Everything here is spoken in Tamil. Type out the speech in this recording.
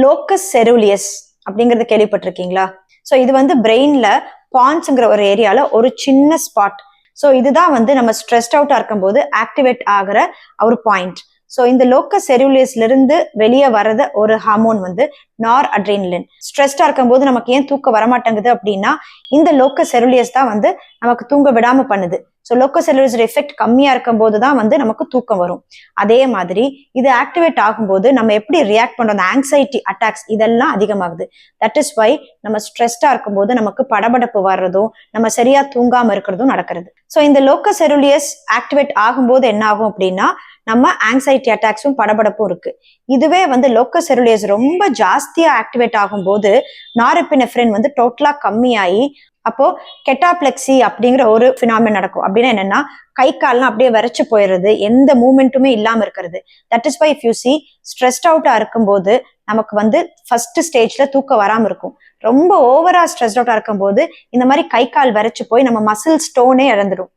லோக்கஸ் செருலியஸ் அப்படிங்கறது கேள்விப்பட்டிருக்கீங்களா? சோ இது வந்து பிரெயின்ல பான்ஸ்ங்கிற ஒரு ஏரியால ஒரு சின்ன ஸ்பாட். சோ இதுதான் வந்து நம்ம ஸ்ட்ரெஸ்ட் அவுட்டா இருக்கும்போது ஆக்டிவேட் ஆகிற ஒரு பாயிண்ட். சோ இந்த லோக்கஸ் செருலியஸ்ல இருந்து வெளியே வரத ஒரு ஹார்மோன் வந்து நார் அட்ரினலின். ஸ்ட்ரெஸ்டா இருக்கும்போது நமக்கு ஏன் தூக்கம் வரமாட்டேங்குது அப்படின்னா இந்த லோக்கஸ் செருலியஸ் தான் வந்து நமக்கு தூங்க விடாம பண்ணுது. ஸோ லோக்கஸ் செருலியஸ் எஃபெக்ட் கம்மியா இருக்கும் போது தான் வந்து நமக்கு தூக்கம் வரும். அதே மாதிரி இது ஆக்டிவேட் ஆகும்போது நம்ம எப்படி ரியாக்ட் பண்றோம், அந்த ஆங்ஸைட்டி அட்டாக்ஸ் இதெல்லாம் அதிகமாகுது. தட் இஸ் வை நம்ம ஸ்ட்ரெஸ்டா இருக்கும்போது நமக்கு படபடப்பு வர்றதும் நம்ம சரியா தூங்காம இருக்கிறதும் நடக்கிறது. ஸோ இந்த லோக்கஸ் செருலியஸ் ஆக்டிவேட் ஆகும்போது என்ன ஆகும் அப்படின்னா நம்ம ஆங்ஸைட்டி அட்டாக்ஸும் படபடப்பும் இருக்கு. இதுவே வந்து லோக்கஸ் செருலியஸ் ரொம்ப ஜாஸ்தியா ஆக்டிவேட் ஆகும்போது நாரெப்பினெஃப்ரின் வந்து டோட்டலா கம்மியாகி அப்போ கெட்டாப்ளெக்சி அப்படிங்கிற ஒரு பினாமினன் நடக்கும். அப்படின்னா என்னன்னா கை கால்லாம் அப்படியே வரைச்சு போயிடுறது, எந்த மூமெண்ட்டுமே இல்லாம இருக்கிறது. That is why if you see stressed அவுட்டா இருக்கும்போது நமக்கு வந்து ஃபர்ஸ்ட் ஸ்டேஜ்ல தூக்கம் வராம இருக்கும். ரொம்ப ஓவரா ஸ்ட்ரெஸ்ட் அவுட்டா இருக்கும்போது இந்த மாதிரி கை கால் வரைச்சு போய் நம்ம மசில் ஸ்டோனே இழந்துடும்.